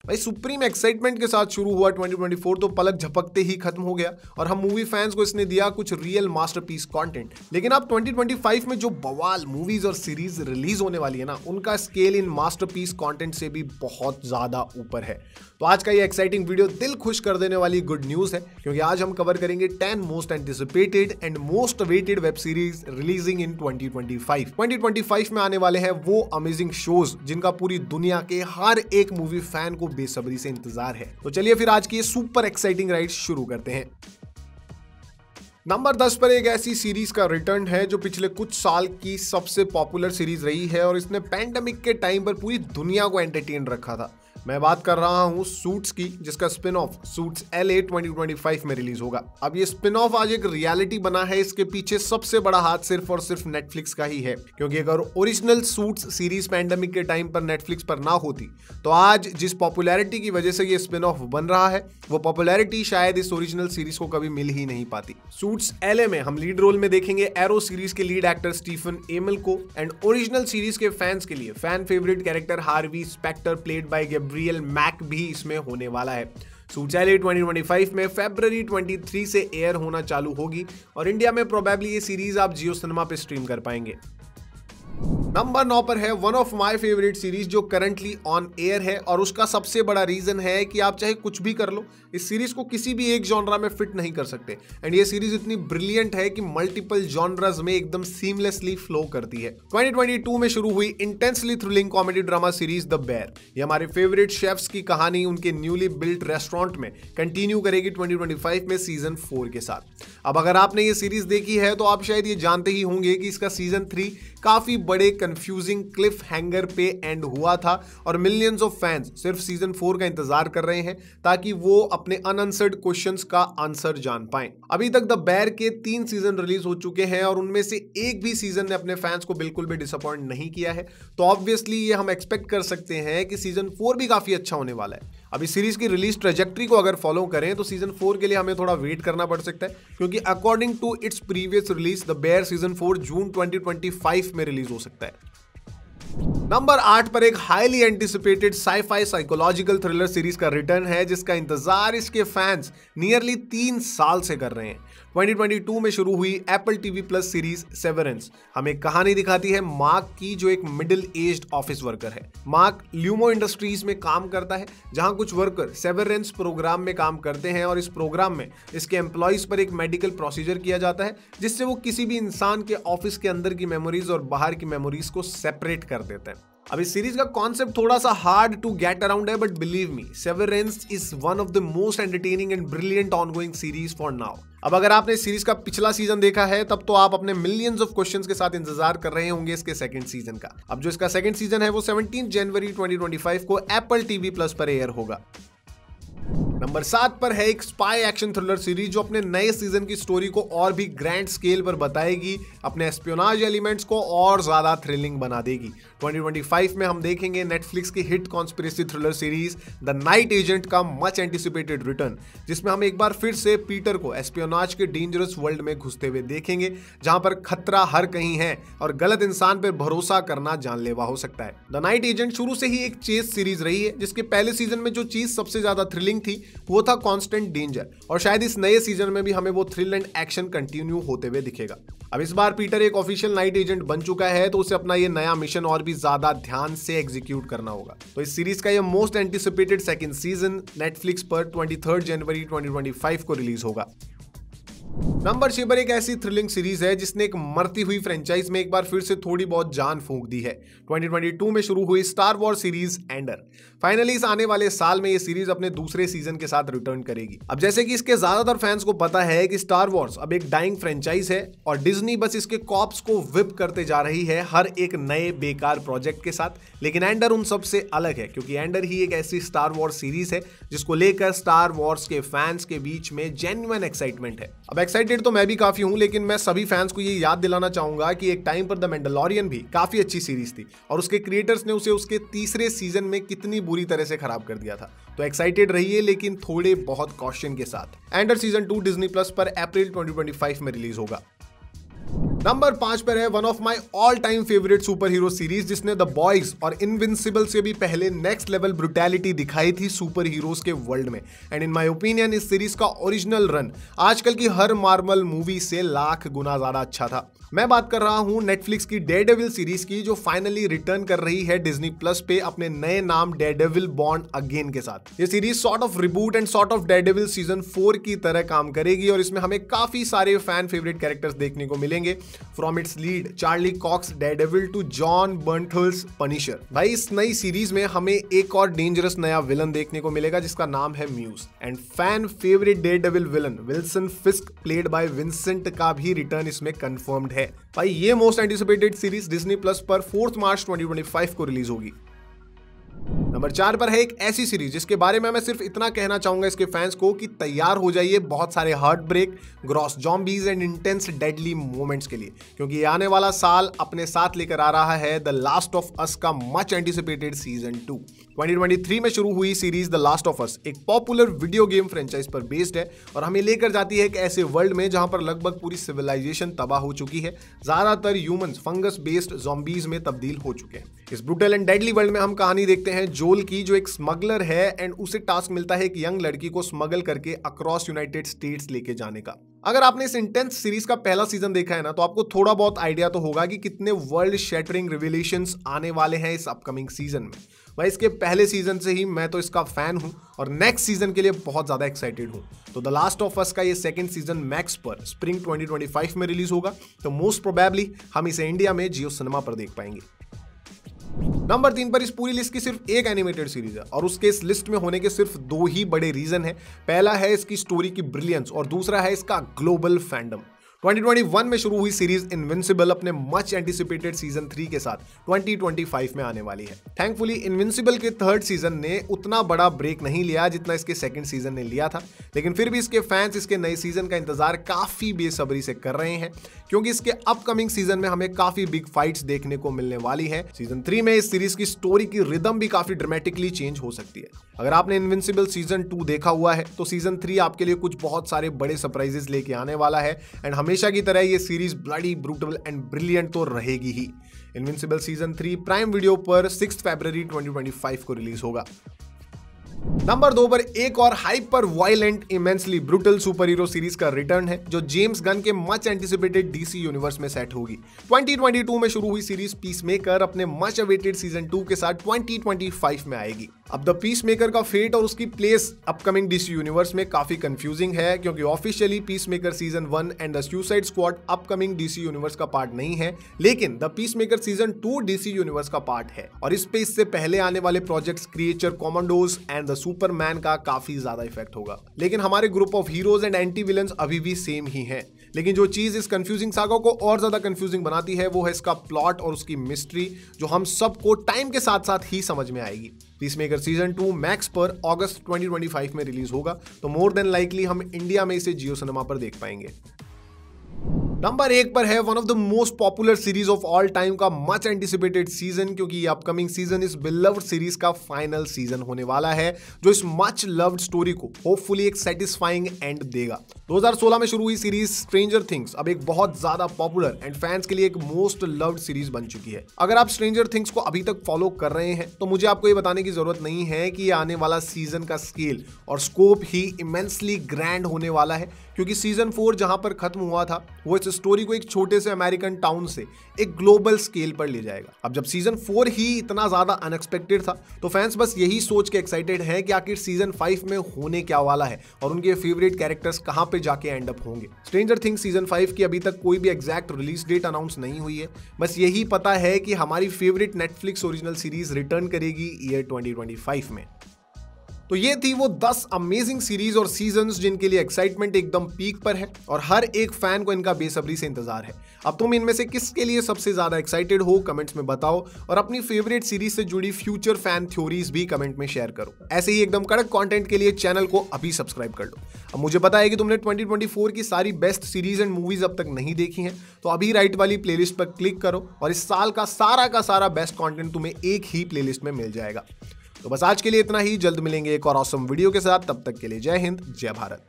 भाई supreme excitement के साथ शुरू हुआ 2024 तो पलक झपकते ही खत्म हो गया और हम मूवी फैंस को इसने दिया कुछ रियल मास्टरपीस कंटेंट। लेकिन अब 2025 में जो बवाल मूवीज और सीरीज रिलीज होने वाली है ना, उनका स्केल इन मास्टरपीस कंटेंट से भी बहुत ज्यादा ऊपर है। तो आज का ये एक्साइटिंग वीडियो दिल खुश कर देने वाली गुड न्यूज है, क्योंकि आज हम कवर करेंगे 10 most anticipated and most awaited web series releasing in 2025। 2025 में आने वाले हैं वो अमेजिंग शोज जिनका पूरी दुनिया के हर एक मूवी फैन को बेसब्री से इंतजार है। तो चलिए फिर आज की ये सुपर एक्साइटिंग राइड शुरू करते हैं। नंबर 10 पर एक ऐसी सीरीज का रिटर्न है जो पिछले कुछ साल की सबसे पॉपुलर सीरीज रही है और इसने पैंडेमिक के टाइम पर पूरी दुनिया को एंटरटेन रखा था। मैं बात कर रहा हूं सूट्स की, जिसका स्पिन ऑफ सूट्स LA 2025 में रिलीज होगा। अब ये स्पिन ऑफ आज एक रियलिटी बना है, इसके पीछे सबसे बड़ा हाथ सिर्फ और सिर्फ नेटफ्लिक्स का ही है, क्योंकि अगर ओरिजिनल सूट्स सीरीज पैंडेमिक के टाइम पर नेटफ्लिक्स पर ना होती तो आज जिस पॉपुलैरिटी की वजह से ये स्पिन ऑफ बन रहा है, वो पॉपुलैरिटी शायद इस ओरिजिनल सीरीज को कभी मिल ही नहीं पाती। सूट्स LA में हम लीड रोल में देखेंगे एरो सीरीज के लीड एक्टर स्टीफन एमल को, एंड ओरिजिनल सीरीज के फैंस के लिए fan favourite character Harvey Specter played by Gabriel मैक भी इसमें होने वाला है। सूट्स LA 2025 में फरवरी 23 से एयर होना चालू होगी और इंडिया में प्रोबेबली ये सीरीज आप जियो सिनेमा पे स्ट्रीम कर पाएंगे। नंबर 9 पर है one of my favourite series जो करंटली ऑन एयर है, और उसका सबसे बड़ा रीजन है कि आप चाहे कुछ भी कर लो, इस सीरीज को किसी भी एक जॉनरा में फिट नहीं कर सकते। एंड ये सीरीज इतनी ब्रिलियंट है कि मल्टीपल जॉनरास में एकदम सीमलेसली फ्लो करती है। 2022 में शुरू हुई intensely thrilling comedy drama series the Bear, ये हमारे फेवरेट शेफ्स की कहानी उनके न्यूली बिल्ट रेस्टोरेंट में कंटिन्यू करेगी 2025 में सीजन 4 के साथ। अब अगर आपने ये सीरीज देखी है तो आप शायद ये जानते ही होंगे कि इसका सीजन 3 काफी बड़े कंफ्यूजिंग क्लिफ हैंगर पे एंड हुआ था और मिलियंस ऑफ फैंस सिर्फ सीजन 4 का इंतजार कर रहे हैं ताकि वो अपने अनआंसर्ड क्वेश्चंस का आंसर जान पाएं। अभी तक द बेयर के 3 सीजन रिलीज हो चुके हैं और उनमें से एक भी सीजन ने अपने फैंस को बिल्कुल भी डिसअपॉइंट नहीं किया है। तो ऑब्वियसली ये हम एक्सपेक्ट कर सकते हैं कि सीजन 4 भी काफी अच्छा होने वाला है। अब इस सीरीज की रिलीज ट्रेजेक्ट्री को अगर फॉलो करें तो सीजन 4 के लिए हमें थोड़ा वेट करना पड़ सकता है, क्योंकि according to its previous release the Bear season 4 जून 2025 में रिलीज हो सकता है। नंबर 8 पर एक highly anticipated sci fi psychological thriller series का रिटर्न है, जिसका इंतजार इसके फैंस नियरली 3 साल से कर रहे हैं। 2022 में शुरू हुई Apple TV plus series severance हमें कहानी दिखाती है मार्क की, जो एक मिडिल एज्ड ऑफिस वर्कर है। मार्क ल्यूमो इंडस्ट्रीज में काम करता है, जहां कुछ वर्कर सेवरेंस प्रोग्राम में काम करते हैं और इस प्रोग्राम में इसके एम्प्लॉइज पर एक मेडिकल प्रोसीजर किया जाता है, जिससे वो किसी भी इंसान के ऑफिस के अंदर की मेमोरीज और बाहर की मेमोरीज को सेपरेट कर देते हैं। अब इस सीरीज का कॉन्सेप्ट थोड़ा सा हार्ड टू गेट अराउंड है, but believe me, severance is one of the most entertaining and brilliant ongoing series for now. अब अगर आपने इस सीरीज का पिछला सीजन देखा है तब तो आप अपने मिलियंस ऑफ क्वेश्चंस के साथ इंतजार कर रहे होंगे इसके सेकंड सीजन का। अब जो इसका सेकंड सीजन है वो 17 जनवरी 2025 को एप्पल TV प्लस पर एयर होगा। नंबर 7 पर है एक स्पाई एक्शन थ्रिलर सीरीज जो अपने नए सीजन की स्टोरी को और भी ग्रैंड स्केल पर बताएगी, अपने एस्पियोनाज एलिमेंट्स को और ज्यादा थ्रिलिंग बना देगी। 2025 में हम देखेंगे नेटफ्लिक्स की hit conspiracy thriller series the night agent का मच एंटिसिपेटेड रिटर्न, जिसमें हम एक बार फिर से पीटर को एस्पियोनाज के डेंजरस वर्ल्ड में घुसते हुए देखेंगे, जहां पर खतरा हर कहीं है और गलत इंसान पर भरोसा करना जानलेवा हो सकता है। द नाइट एजेंट शुरू से ही एक चेस सीरीज रही है, जिसके पहले सीजन में जो चीज सबसे ज्यादा थ्रिलिंग थी वो था कांस्टेंट डेंजर, और शायद इस नए सीजन में भी हमें वो थ्रिल एंड एक्शन कंटिन्यू होते हुए दिखेगा। अब इस बार पीटर एक ऑफिशियल नाइट एजेंट बन चुका है, तो उसे अपना ये नया मिशन और भी ज्यादा ध्यान से एग्जीक्यूट करना होगा। तो इस सीरीज का ये most anticipated second season Netflix पर 23 जनवरी 2025 को रिलीज होगा। नंबर 6 पर एक ऐसी थ्रिलिंग सीरीज है जिसने एक मरती हुई फ्रेंचाइज में एक बार फिर से थोड़ी बहुत जान फूंक दी है। 2022 में शुरू हुई Star war series Andor finally इस आने वाले साल में ये सीरीज अपने दूसरे सीजन के साथ रिटर्न करेगी। अब जैसे कि इसके ज्यादातर फैंस को पता है कि स्टार वॉर्स अब एक डाइंग फ्रेंचाइज है और डिज्नी बस इसके कॉप्स को विप करते जा रही है हर एक नए बेकार प्रोजेक्ट के साथ, लेकिन एंडर उन सब से अलग है, क्योंकि एंडर ही एक ऐसी स्टार वॉर्स सीरीज है जिसको लेकर स्टार वॉर्स के फैंस के बीच में जेन्युइन एक्साइटमेंट है। अब एक्साइटेड तो मैं भी काफी हूं, लेकिन मैं सभी फैंस को ये याद दिलाना चाहूंगा कि एक टाइम पर द मैंडलोरियन भी काफी अच्छी सीरीज थी और उसके क्रिएटर्स ने उसे उसके तीसरे सीजन में कितनी बुरी तरह से खराब कर दिया था। तो एक्साइटेड रहिए, लेकिन थोड़े बहुत कॉशन के साथ। एंडर सीजन 2 डिज्नी प्लस पर अप्रैल 2025 में रिलीज होगा। नंबर 5 पर है one of my all time favourite super hero series, जिसने द बॉयज और इनविंसिबल से भी पहले नेक्स्ट लेवल ब्रुटैलिटी दिखाई थी सुपर हीरोज के वर्ल्ड में। एंड इन माय ओपिनियन इस सीरीज का ओरिजिनल रन आजकल की हर मार्वल मूवी से लाख गुना ज्यादा अच्छा था। मैं बात कर रहा हूं नेटफ्लिक्स की डेयरडेविल सीरीज की, जो फाइनली रिटर्न कर रही है डिज्नी प्लस पे अपने नए नाम डेयरडेविल बॉर्न अगेन के साथ। ये series sort of reboot and sort of Daredevil season 4 की तरह काम करेगी और इसमें हमें काफी सारे फैन फेवरेट कैरेक्टर्स देखने को मिलेंगे, from its lead Charlie Cox Daredevil to Jon Bernthal's Punisher. भाई इस नई सीरीज में हमें एक और डेंजरस नया विलन देखने को मिलेगा जिसका नाम है Muse. And fan favourite Daredevil villain Wilson Fisk played by Vincent का भी रिटर्न इसमें कंफर्म्ड है। भाई ये most anticipated series Disney plus पर 4 मार्च 2025 को रिलीज होगी। नंबर 4 पर है एक ऐसी सीरीज जिसके बारे में मैं सिर्फ इतना कहना चाहूंगा इसके फैंस को कि तैयार हो जाइए बहुत सारे heart break, gross zombies and intense deadly moments के लिए, क्योंकि ये आने वाला साल अपने साथ लेकर आ रहा है द लास्ट ऑफ अस का मच एंटिसिपेटेड सीजन 2। 2023 में शुरू हुई series the last of us एक पॉपुलर वीडियो गेम फ्रेंचाइज पर बेस्ड है और हमें लेकर जाती है एक ऐसे वर्ल्ड में जहां पर लगभग पूरी सिविलाइजेशन तबाह हो चुकी है। ज्यादातर ह्यूमंस फंगस बेस्ड जॉम्बीज में तब्दील हो चुके हैं। इस ब्रूटल एंड डेडली वर्ल्ड में हम कहानी देखते हैं जोल की, जो एक स्मगलर है एंड उसे टास्क मिलता है एक यंग लड़की को स्मगल करके अक्रॉस यूनाइटेड स्टेट्स लेके जाने का। अगर आपने इस इंटेंस सीरीज का पहला सीजन देखा है ना, तो आपको थोड़ा बहुत आइडिया तो होगा कि कितने वर्ल्ड शैटरिंग रिविलेशंस आने वाले हैं इस अपकमिंग सीजन में। भाई इसके पहले सीजन से ही मैं तो इसका फैन हूं और नेक्स्ट सीजन के लिए बहुत ज्यादा एक्साइटेड हूं। तो द लास्ट ऑफ अस का ये सेकंड सीजन मैक्स पर स्प्रिंग 2025 में रिलीज होगा, तो मोस्ट प्रोबेबली हम इसे इंडिया में जियो सिनेमा पर देख पाएंगे। नंबर 3 पर इस पूरी लिस्ट की सिर्फ एक एनिमेटेड सीरीज है और उसके इस लिस्ट में होने के सिर्फ 2 ही बड़े रीजन है। पहला है इसकी स्टोरी की ब्रिलियंस और दूसरा है इसका ग्लोबल फैंडम। 2021 में शुरू हुई सीरीज इनविंसिबल अपने मच एंटिसिपेटेड सीजन 3 के साथ 2025 में आने वाली है। थैंकफुली इनविंसिबल के थर्ड सीजन ने उतना बड़ा ब्रेक नहीं लिया जितना इसके सेकंड सीजन ने लिया था, लेकिन फिर भी इसके फैंस इसके नए सीजन का इंतजार काफी बेसब्री से कर रहे हैं, क्योंकि इसके अपकमिंग सीजन में हमें काफी बिग फाइट्स देखने को मिलने वाली है। सीजन 3 में इस सीरीज की स्टोरी की रिदम भी काफी ड्रामेटिकली चेंज हो सकती है। अगर आपने इनविंसिबल सीजन 2 देखा हुआ है तो सीजन 3 आपके लिए कुछ बहुत सारे बड़े सरप्राइजेस लेके आने वाला है एंड हमेशा की तरह ये series bloody, brutal and brilliant तो रहेगी ही। इनविंसिबल सीजन 3 प्राइम वीडियो पर 6 फरवरी 2025 को रिलीज होगा। नंबर 2 पर एक और hyper violent immensely brutal super hero series का रिटर्न है, जो जेम्स गन के मच एंटिसिपेटेड डीसी यूनिवर्स में सेट होगी। 2022 में शुरू हुई सीरीज पीसमेकर अपने मच अवेटेड सीजन 2 के साथ 2025 में आएगी। अब द पीसमेकर का फेट और उसकी प्लेस अपकमिंग डीसी यूनिवर्स में काफी कंफ्यूजिंग है, क्योंकि officially Peacemaker season 1 and the Suicide Squad upcoming DC Universe का पार्ट नहीं है, लेकिन the Peacemaker season 2 DC Universe का पार्ट है और इस पे इससे पहले आने वाले projects Creature Commandos and the Superman का काफी ज्यादा इफेक्ट होगा। लेकिन हमारे group of heroes and anti villains अभी भी सेम ही हैं। लेकिन जो चीज इस कंफ्यूजिंग सागा को और ज्यादा कंफ्यूजिंग बनाती है वो है इसका प्लॉट और उसकी मिस्ट्री, जो हम सबको टाइम के साथ साथ ही समझ में आएगी। पीसमेकर सीजन 2 मैक्स पर अगस्त 2025 में रिलीज होगा, तो मोर देन लाइकली हम इंडिया में इसे जियो सिनेमा पर देख पाएंगे। नंबर 1 पर है one of the most popular series of all time का मच एंटिसिपेटेड सीजन, क्योंकि ये अपकमिंग सीजन इस बिलव्ड सीरीज का फाइनल सीजन होने वाला है, जो इस मच लव्ड स्टोरी को होपफुली एक सेटिस्फाइंग एंड देगा। 2016 में शुरू हुई सीरीज स्ट्रेंजर थिंग्स अब एक बहुत ज्यादा पॉपुलर एंड फैंस के लिए एक मोस्ट लव्ड सीरीज बन चुकी है। अगर आप स्ट्रेंजर थिंग्स को अभी तक फॉलो कर रहे हैं तो मुझे आपको ये बताने की जरूरत नहीं है कि आने वाला सीजन का स्केल और स्कोप ही इमेंसली ग्रैंड होने वाला है, क्योंकि सीजन 4 जहां पर खत्म हुआ था वो इस स्टोरी को एक छोटे से अमेरिकन टाउन से एक ग्लोबल स्केल पर ले जाएगा। अब जब सीजन 4 ही इतना ज्यादा अनएक्सपेक्टेड था, तो फैंस बस यही सोच के एक्साइटेड हैं कि आखिर सीजन 5 में होने क्या वाला है और उनके फेवरेट कैरेक्टर्स कहां पे जाके एंड अप होंगे। स्ट्रेंजर थिंग्स सीजन 5 की अभी तक कोई भी एग्जैक्ट रिलीज डेट अनाउंस नहीं हुई है, बस यही पता है कि हमारी favourite Netflix original series return करेगी ईयर 2025 में। तो ये थी वो 10 अमेजिंग सीरीज और सीजन्स जिनके लिए एक्साइटमेंट एकदम पीक पर है और हर एक फैन को इनका बेसब्री से इंतजार है। अब तुम इनमें से किसके लिए सबसे ज्यादा एक्साइटेड हो कमेंट्स में बताओ और अपनी फेवरेट सीरीज से जुड़ी फ्यूचर फैन थ्योरीज भी कमेंट में शेयर करो। ऐसे ही एकदम कड़क कंटेंट के लिए चैनल को अभी सब्सक्राइब कर लो। अब मुझे पता है कि तुमने 2024 की सारी बेस्ट सीरीज एंड मूवीज अब तक नहीं देखी हैं, तो अभी राइट वाली प्लेलिस्ट पर क्लिक करो और इस साल का सारा बेस्ट कंटेंट तुम्हें एक ही प्लेलिस्ट में मिल जाएगा। तो बस आज के लिए इतना ही, जल्द मिलेंगे एक और ऑसम वीडियो के साथ। तब तक के लिए जय हिंद, जय भारत।